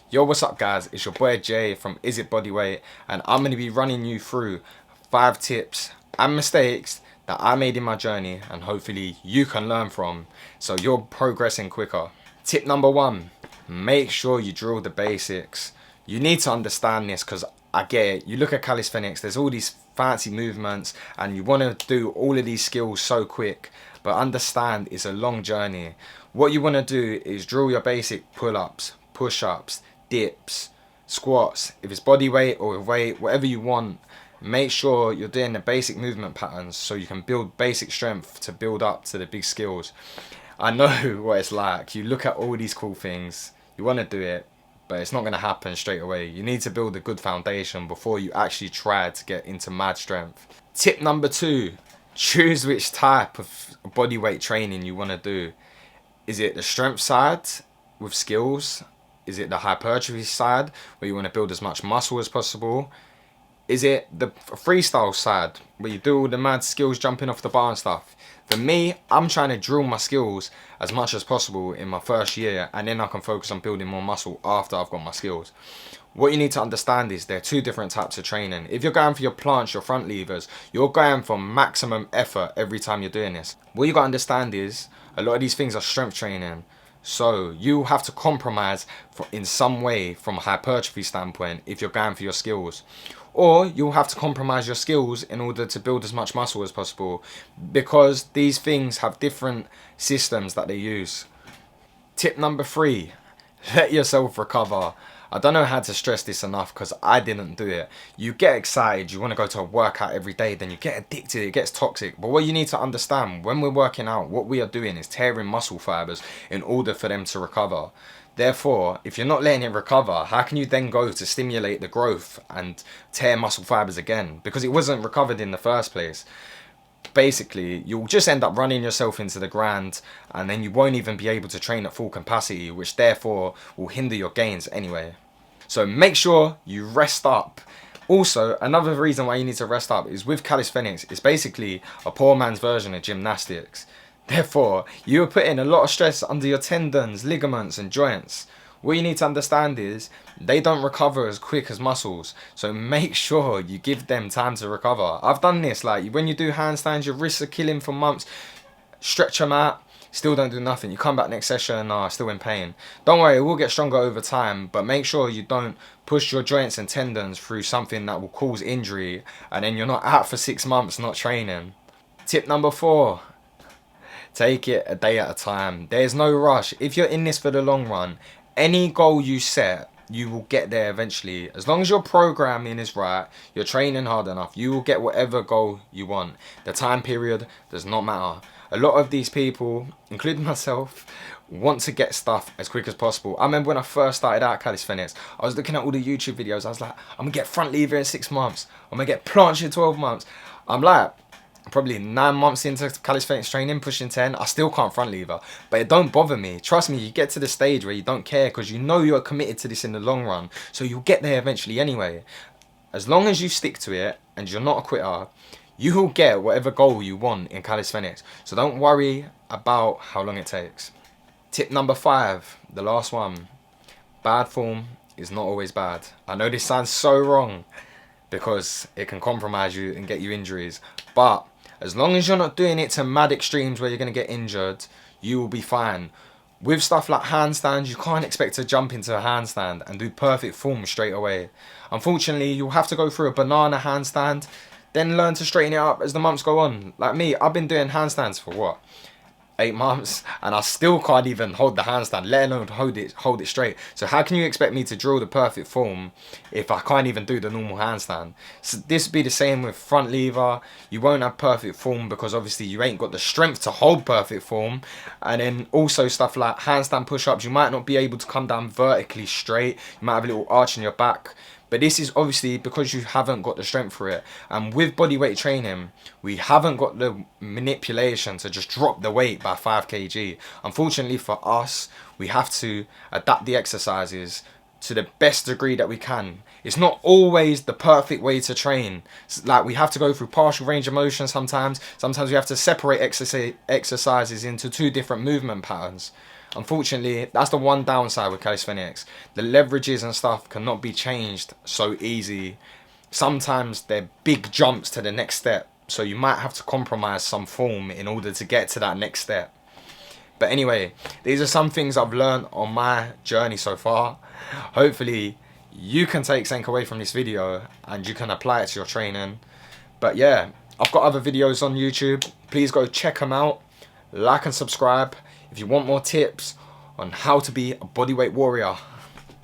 Yo, what's up guys? It's your boy Jay from Is It Bodyweight, and I'm going to be running you through 5 tips and mistakes that I made in my journey and hopefully you can learn from so you're progressing quicker. Tip number 1, make sure you drill the basics. You need to understand this because I get it. You look at calisthenics, there's all these fancy movements and you want to do all of these skills so quick, but understand it's a long journey. What you want to do is drill your basic pull-ups, push-ups, dips, squats. If it's body weight or weight, whatever you want, make sure you're doing the basic movement patterns so you can build basic strength to build up to the big skills. I know what it's like. You look at all these cool things, you want to do it, but it's not going to happen straight away. You need to build a good foundation before you actually try to get into mad strength. Tip number 2, choose which type of body weight training you want to do. Is it the strength side with skills? Is it the hypertrophy side where you want to build as much muscle as possible? Is it the freestyle side where you do all the mad skills jumping off the bar and stuff? For me, I'm trying to drill my skills as much as possible in my first year, and then I can focus on building more muscle after I've got my skills. What you need to understand is there are 2 different types of training. If you're going for your planche, your front levers, you're going for maximum effort every time you're doing this. What you got to understand is a lot of these things are strength training. So you have to compromise in some way from a hypertrophy standpoint if you're going for your skills. Or you'll have to compromise your skills in order to build as much muscle as possible, because these things have different systems that they use. Tip number 3, let yourself recover. I don't know how to stress this enough because I didn't do it. You get excited, you want to go to a workout every day, then you get addicted, it gets toxic. But what you need to understand, when we're working out, what we are doing is tearing muscle fibers in order for them to recover. Therefore, if you're not letting it recover, how can you then go to stimulate the growth and tear muscle fibers again? Because it wasn't recovered in the first place. Basically, you'll just end up running yourself into the ground, and then you won't even be able to train at full capacity, which therefore will hinder your gains anyway. So make sure you rest up. Also, another reason why you need to rest up is with calisthenics, it's basically a poor man's version of gymnastics. Therefore, you are putting a lot of stress under your tendons, ligaments and joints. What you need to understand is they don't recover as quick as muscles, so make sure you give them time to recover. I've done this, like when you do handstands, your wrists are killing for months, stretch them out, still don't do nothing. You come back next session, still in pain. Don't worry, it will get stronger over time, but make sure you don't push your joints and tendons through something that will cause injury and then you're not out for 6 months not training. Tip number 4, take it a day at a time. There's no rush. If you're in this for the long run, any goal you set, you will get there eventually. As long as your programming is right, you're training hard enough, you will get whatever goal you want. The time period does not matter. A lot of these people, including myself, want to get stuff as quick as possible. I remember when I first started out calisthenics, I was looking at all the YouTube videos. I was like, I'm going to get front lever in 6 months. I'm going to get planche in 12 months. I'm like, probably 9 months into calisthenics training, pushing 10, I still can't front lever, but it don't bother me. Trust me, you get to the stage where you don't care because you know you're committed to this in the long run, so you'll get there eventually anyway. As long as you stick to it and you're not a quitter, you will get whatever goal you want in calisthenics, so don't worry about how long it takes. Tip number 5, the last one, bad form is not always bad. I know this sounds so wrong because it can compromise you and get you injuries, but as long as you're not doing it to mad extremes where you're going to get injured, you will be fine. With stuff like handstands, you can't expect to jump into a handstand and do perfect form straight away. Unfortunately, you'll have to go through a banana handstand, then learn to straighten it up as the months go on. Like me, I've been doing handstands for what? 8 months, and I still can't even hold the handstand, let alone hold it straight. So how can you expect me to drill the perfect form if I can't even do the normal handstand? So this would be the same with front lever. You won't have perfect form because obviously you ain't got the strength to hold perfect form. And then also stuff like handstand push-ups, you might not be able to come down vertically straight. You might have a little arch in your back. But this is obviously because you haven't got the strength for it. And with bodyweight training, we haven't got the manipulation to just drop the weight by 5 kg. Unfortunately for us, we have to adapt the exercises to the best degree that we can. It's not always the perfect way to train. Like we have to go through partial range of motion sometimes. Sometimes we have to separate exercises into 2 different movement patterns. Unfortunately, that's the one downside with calisthenics. The leverages and stuff cannot be changed so easy. Sometimes they're big jumps to the next step, so you might have to compromise some form in order to get to that next step. But anyway, these are some things I've learned on my journey so far. Hopefully you can take something away from this video and you can apply it to your training. But yeah, I've got other videos on YouTube. Please go check them out. Like and subscribe if you want more tips on how to be a bodyweight warrior.